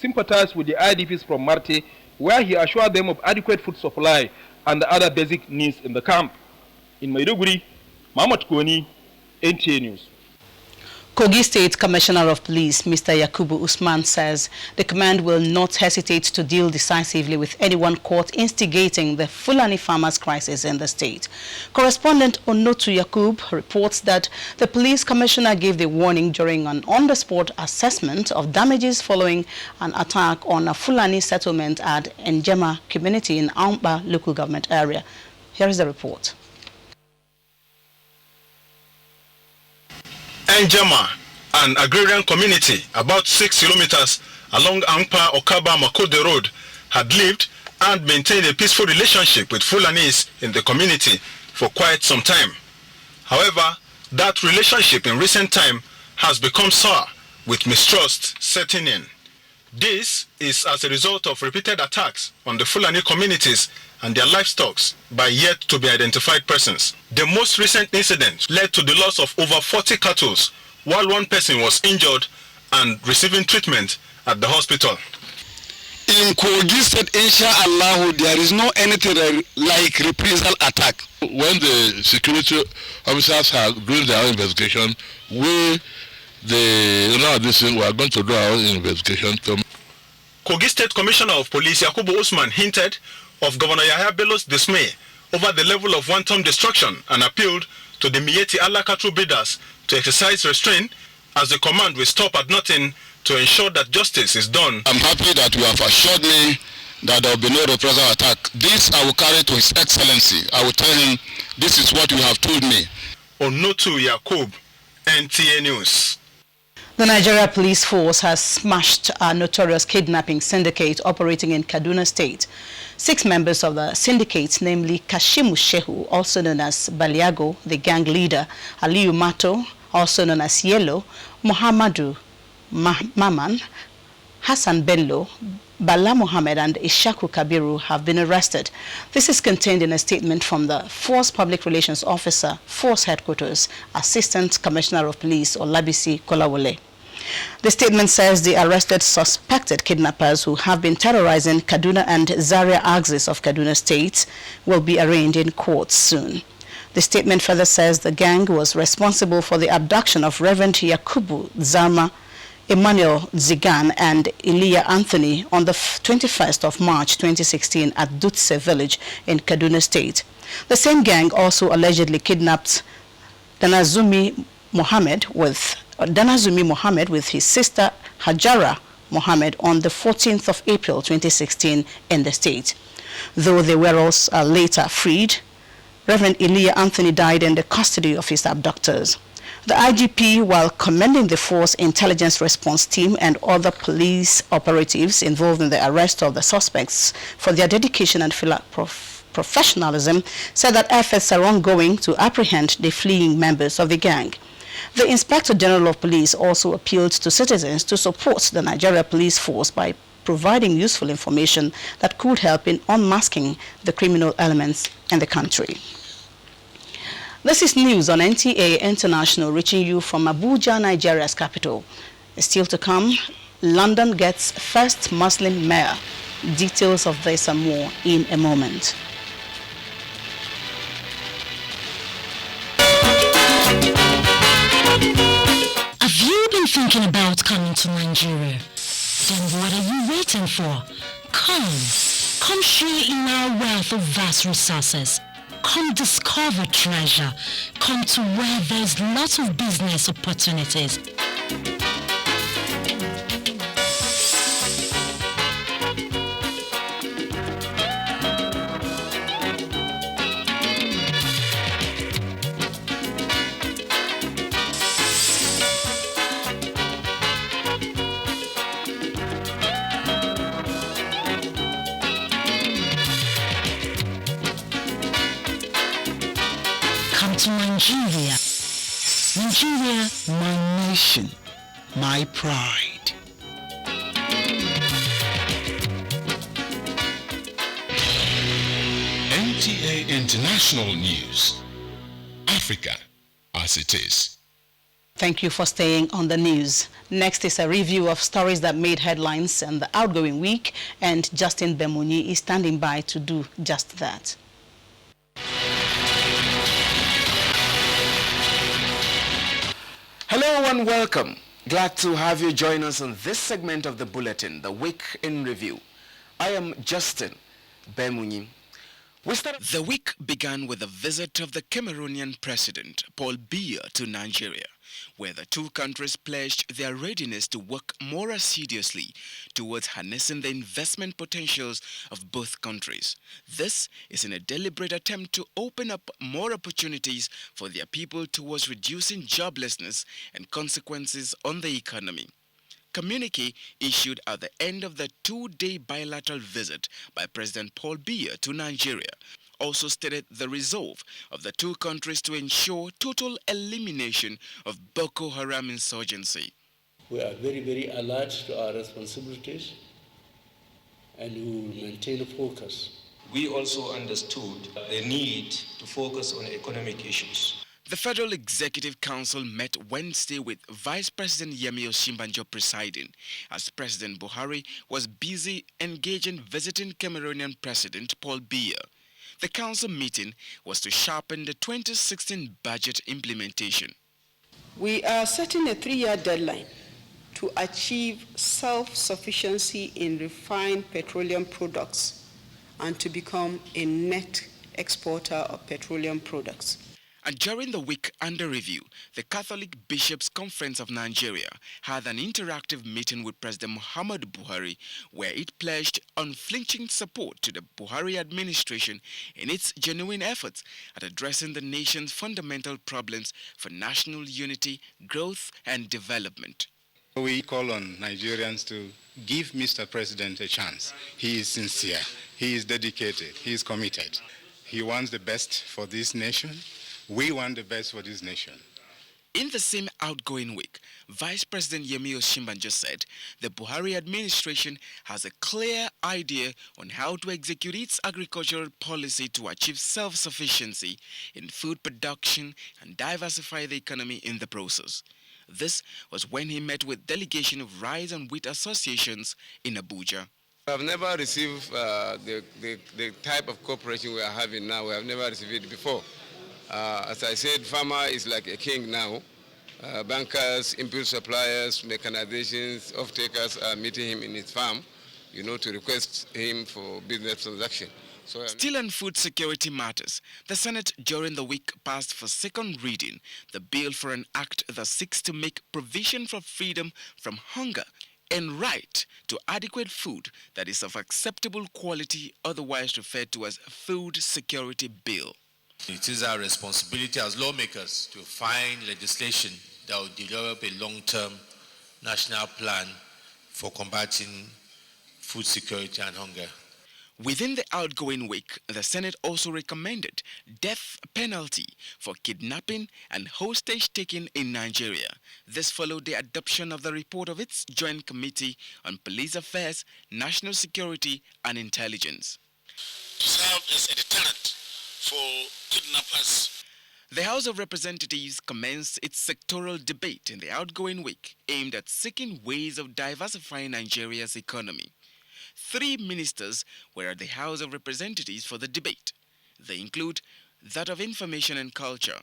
sympathize with the IDPs from Marte, where he assured them of adequate food supply and the other basic needs in the camp. In Maiduguri, Mahmoud Koni, NTA News. Kogi State Commissioner of Police, Mr. Yakubu Usman, says the command will not hesitate to deal decisively with anyone caught instigating the Fulani farmers' crisis in the state. Correspondent Onotu Yakub reports that the police commissioner gave the warning during an on-the-spot assessment of damages following an attack on a Fulani settlement at Njema community in Amba local government area. Here is the report. Njema, an agrarian community about 6 kilometers along Ampa Okaba Makode Road, had lived and maintained a peaceful relationship with Fulanis in the community for quite some time. However, that relationship in recent time has become sour, with mistrust setting in. This is as a result of repeated attacks on the Fulani communities and their livestock by yet to be identified persons. The most recent incident led to the loss of over 40 cattle, while one person was injured and receiving treatment at the hospital. In Kogi State, inshallah, there is no anything like reprisal attack. When the security officers are doing their own investigation, we are going to do our own investigation. Kogi State Commissioner of Police Yakubu Usman hinted of Governor Yahya Bello's dismay over the level of wanton destruction and appealed to the Mieti Allah cattle breeders to exercise restraint as the command will stop at nothing to ensure that justice is done. I'm happy that you have assured me that there will be no reprisal attack. This I will carry to His Excellency. I will tell him this is what you have told me. Onotu Yakub, NTA News. The Nigeria Police Force has smashed a notorious kidnapping syndicate operating in Kaduna State. 6 members of the syndicate, namely Kashimu Shehu, also known as Baliago, the gang leader, Aliyu Mato, also known as Yellow, Muhammadu Maman, Hassan Bello, Bala Mohammed and Ishaku Kabiru have been arrested. This is contained in a statement from the Force Public Relations Officer, Force Headquarters, Assistant Commissioner of Police Olabisi Kolawole. The statement says the arrested suspected kidnappers who have been terrorizing Kaduna and Zaria axis of Kaduna State will be arraigned in court soon. The statement further says the gang was responsible for the abduction of Reverend Yakubu Zarma, Emmanuel Zigan and Elia Anthony on the 21st of March 2016 at Dutse village in Kaduna State. The same gang also allegedly kidnapped Danazumi Mohammed with his sister Hajara Mohammed on the 14th of April 2016 in the state. Though they were also later freed, Reverend Elia Anthony died in the custody of his abductors. The IGP, while commending the Force Intelligence Response Team and other police operatives involved in the arrest of the suspects for their dedication and professionalism, said that efforts are ongoing to apprehend the fleeing members of the gang. The Inspector General of Police also appealed to citizens to support the Nigeria Police Force by providing useful information that could help in unmasking the criminal elements in the country. This is news on NTA International reaching you from Abuja, Nigeria's capital. Still to come, London gets first Muslim mayor. Details of this and more in a moment. Have you been thinking about coming to Nigeria? Then what are you waiting for? Come share in our wealth of vast resources. Come discover treasure. Come to where there's lots of business opportunities. To Nigeria. Nigeria, my nation, my pride. NTA International News. Africa as it is. Thank you for staying on the news. Next is a review of stories that made headlines in the outgoing week, and Justin Bemunyi is standing by to do just that. Hello and welcome. Glad to have you join us on this segment of the bulletin, The Week in Review. I am Justin Bemunyi. The week began with a visit of the Cameroonian President Paul Biya to Nigeria, where the two countries pledged their readiness to work more assiduously towards harnessing the investment potentials of both countries. This is in a deliberate attempt to open up more opportunities for their people towards reducing joblessness and consequences on the economy. Communique issued at the end of the two-day bilateral visit by President Paul Biya to Nigeria also stated the resolve of the two countries to ensure total elimination of Boko Haram insurgency. We are very, very alert to our responsibilities and we will maintain a focus. We also understood the need to focus on economic issues. The Federal Executive Council met Wednesday with Vice President Yemi Osinbajo presiding, as President Buhari was busy engaging visiting Cameroonian President Paul Biya. The council meeting was to sharpen the 2016 budget implementation. We are setting a 3-year deadline to achieve self-sufficiency in refined petroleum products and to become a net exporter of petroleum products. And during the week under review, the Catholic Bishops' Conference of Nigeria had an interactive meeting with President Muhammadu Buhari, where it pledged unflinching support to the Buhari administration in its genuine efforts at addressing the nation's fundamental problems for national unity, growth, and development. We call on Nigerians to give Mr. President a chance. He is sincere, he is dedicated, he is committed. He wants the best for this nation. We want the best for this nation. In the same outgoing week, Vice President Yemi Osinbajo said the Buhari administration has a clear idea on how to execute its agricultural policy to achieve self-sufficiency in food production and diversify the economy in the process. This was when he met with delegation of rice and wheat associations in Abuja. I've never received the type of cooperation we are having now. We have never received it before. As I said, farmer is like a king now. Bankers, input suppliers, mechanizations, off-takers are meeting him in his farm, to request him for business transaction. Still on food security matters, the Senate during the week passed for second reading the bill for an act that seeks to make provision for freedom from hunger and right to adequate food that is of acceptable quality, otherwise referred to as Food Security Bill. It is our responsibility as lawmakers to find legislation that will develop a long-term national plan for combating food security and hunger. Within the outgoing week, the Senate also recommended death penalty for kidnapping and hostage-taking in Nigeria. This followed the adoption of the report of its Joint Committee on Police Affairs, National Security and Intelligence. To serve as a deterrent for kidnappers. The House of Representatives commenced its sectoral debate in the outgoing week, aimed at seeking ways of diversifying Nigeria's economy. 3 ministers were at the House of Representatives for the debate. They include that of Information and Culture,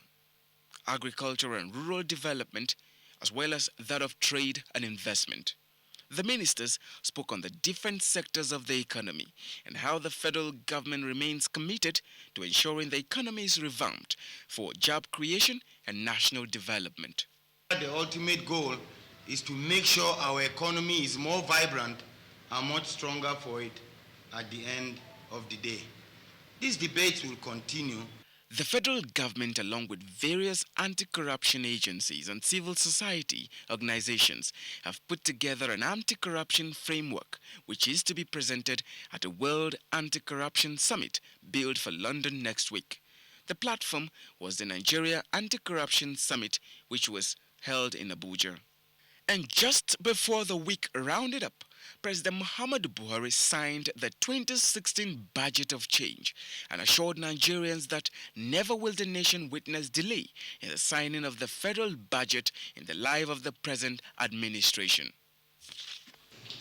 Agriculture and Rural Development, as well as that of Trade and Investment. The ministers spoke on the different sectors of the economy and how the federal government remains committed to ensuring the economy is revamped for job creation and national development. The ultimate goal is to make sure our economy is more vibrant and much stronger for it at the end of the day. These debates will continue. The federal government, along with various anti-corruption agencies and civil society organizations, have put together an anti-corruption framework which is to be presented at a World Anti-Corruption Summit billed for London next week. The platform was the Nigeria Anti-Corruption Summit, which was held in Abuja. And just before the week rounded up, President Muhammadu Buhari signed the 2016 Budget of Change and assured Nigerians that never will the nation witness delay in the signing of the federal budget in the life of the present administration.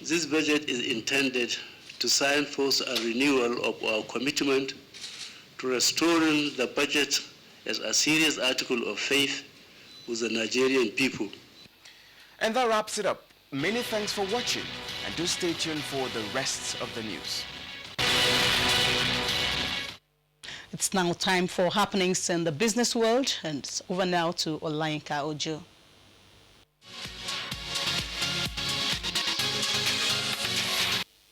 This budget is intended to signpost a renewal of our commitment to restoring the budget as a serious article of faith with the Nigerian people. And that wraps it up. Many thanks for watching, and do stay tuned for the rest of the news. It's now time for happenings in the business world, and it's over now to Olayinka Ojo.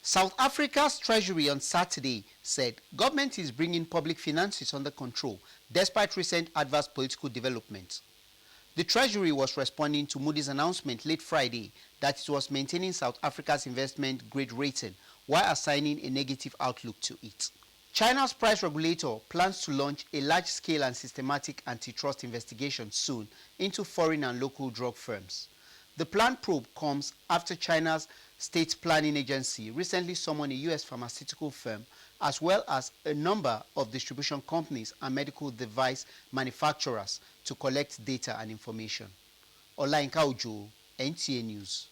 South Africa's Treasury on Saturday said government is bringing public finances under control despite recent adverse political developments. The Treasury was responding to Moody's announcement late Friday that it was maintaining South Africa's investment grade rating while assigning a negative outlook to it. China's price regulator plans to launch a large-scale and systematic antitrust investigation soon into foreign and local drug firms. The planned probe comes after China's State Planning Agency recently summoned a U.S. pharmaceutical firm as well as a number of distribution companies and medical device manufacturers to collect data and information. Olayinka Ojo, NTA News.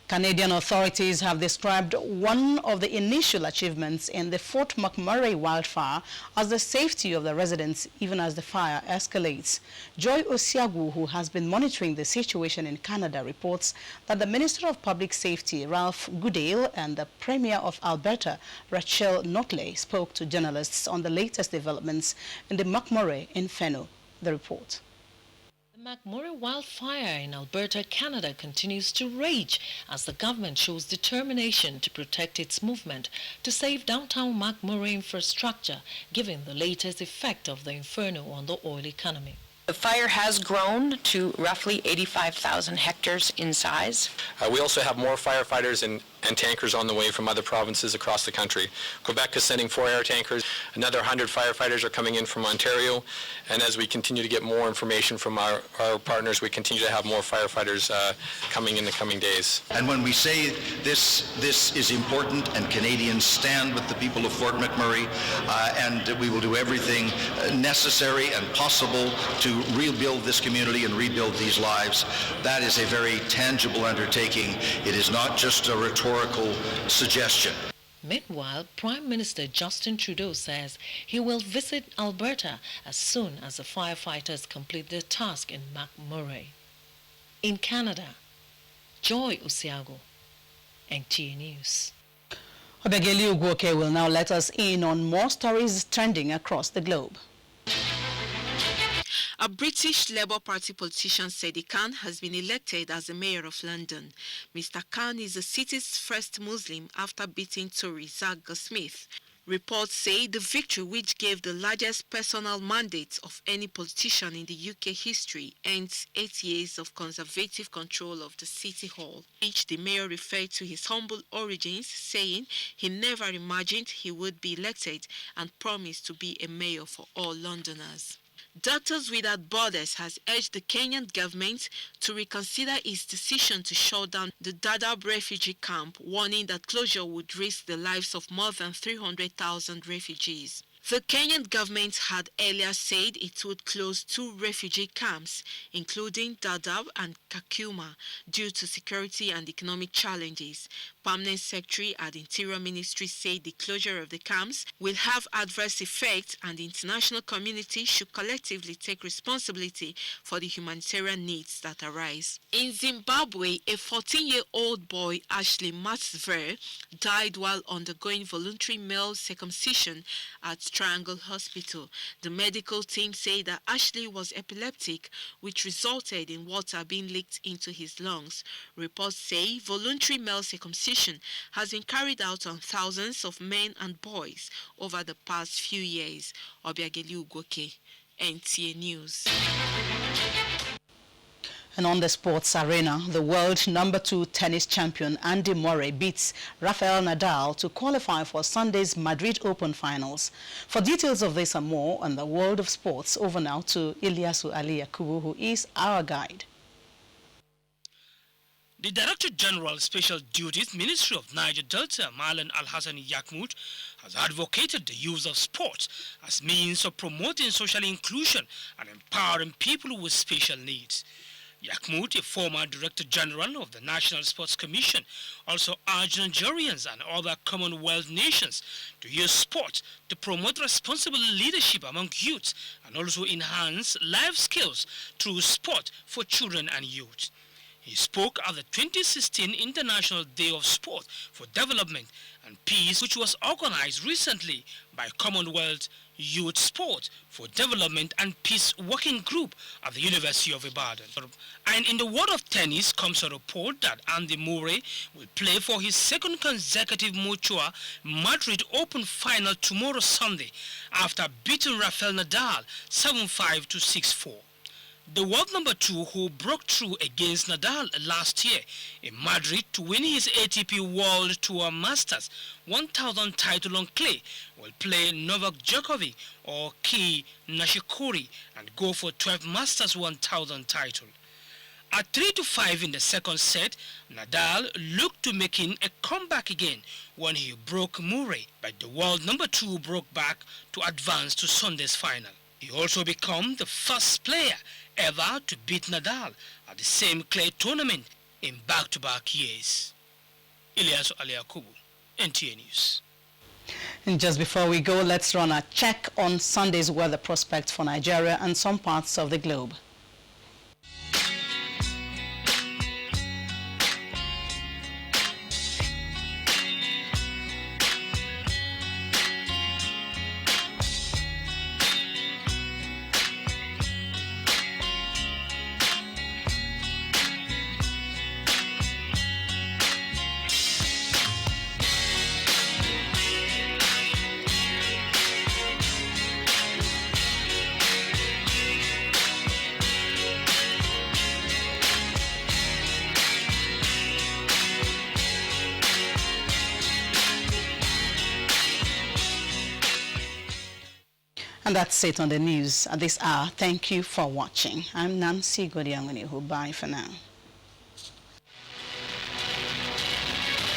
Canadian authorities have described one of the initial achievements in the Fort McMurray wildfire as the safety of the residents even as the fire escalates. Joy Osiagu, who has been monitoring the situation in Canada, reports that the Minister of Public Safety, Ralph Goodale, and the Premier of Alberta, Rachel Notley, spoke to journalists on the latest developments in the McMurray inferno. The report. The McMurray wildfire in Alberta, Canada continues to rage as the government shows determination to protect its movement to save downtown McMurray infrastructure, given the latest effect of the inferno on the oil economy. The fire has grown to roughly 85,000 hectares in size. We also have more firefighters and tankers on the way from other provinces across the country. Quebec is sending 4 air tankers. Another 100 firefighters are coming in from Ontario. And as we continue to get more information from our partners, we continue to have more firefighters coming in the coming days. And when we say this is important and Canadians stand with the people of Fort McMurray, and we will do everything necessary and possible to rebuild this community and rebuild these lives, that is a very tangible undertaking. It is not just a rhetorical suggestion. Meanwhile, Prime Minister Justin Trudeau says he will visit Alberta as soon as the firefighters complete their task in McMurray. In Canada, Joy Osiago, NTA News. Obegeli Ugwoke will now let us in on more stories trending across the globe. A British Labour Party politician, Sadiq Khan, has been elected as the mayor of London. Mr. Khan is the city's first Muslim after beating Tory Zach Smith. Reports say the victory, which gave the largest personal mandate of any politician in the UK history, ends 8 years of conservative control of the City Hall, which the mayor referred to his humble origins, saying he never imagined he would be elected and promised to be a mayor for all Londoners. Doctors Without Borders has urged the Kenyan government to reconsider its decision to shut down the Dadaab refugee camp, warning that closure would risk the lives of more than 300,000 refugees. The Kenyan government had earlier said it would close 2 refugee camps, including Dadaab and Kakuma, due to security and economic challenges. Permanent Secretary at the Interior Ministry said the closure of the camps will have adverse effects and the international community should collectively take responsibility for the humanitarian needs that arise. In Zimbabwe, a 14-year-old boy, Ashley Matsver, died while undergoing voluntary male circumcision at Triangle Hospital. The medical team say that Ashley was epileptic, which resulted in water being leaked into his lungs. Reports say voluntary male circumcision has been carried out on thousands of men and boys over the past few years. Obiageli Ugwoke, NTA News. And on the sports arena, the world #2 tennis champion Andy Murray beats Rafael Nadal to qualify for Sunday's Madrid Open finals. For details of this and more on the world of sports, over now to Ilyasu Ali Yakubu, who is our guide. The Director General Special Duties Ministry of Niger Delta, Malan Al-Hassan Yakmut, has advocated the use of sports as means of promoting social inclusion and empowering people with special needs. Yakmut, a former Director General of the National Sports Commission, also urged Nigerians and other Commonwealth nations to use sport to promote responsible leadership among youth and also enhance life skills through sport for children and youth. He spoke at the 2016 International Day of Sport for Development and Peace, which was organized recently by Commonwealth Youth Sport for Development and Peace Working Group at the University of Ibadan. And in the world of tennis comes a report that Andy Murray will play for his second consecutive Mutua Madrid Open final tomorrow Sunday after beating Rafael Nadal 7-5 to 6-4. The world #2 who broke through against Nadal last year in Madrid to win his ATP World Tour Masters 1000 title on clay will play Novak Djokovic or Kei Nishikori and go for 12 Masters 1000 title. At 3-5 in the second set, Nadal looked to making a comeback again when he broke Murray, but the world #2 broke back to advance to Sunday's final. He also became the first player ever to beat Nadal at the same clay tournament in back-to-back years. Ilyasu Ali Yakubu, NTA News. And just before we go, let's run a check on Sunday's weather prospects for Nigeria and some parts of the globe. And that's it on the news at this hour. Thank you for watching. I'm Nancy Godiangonihu. Bye for now.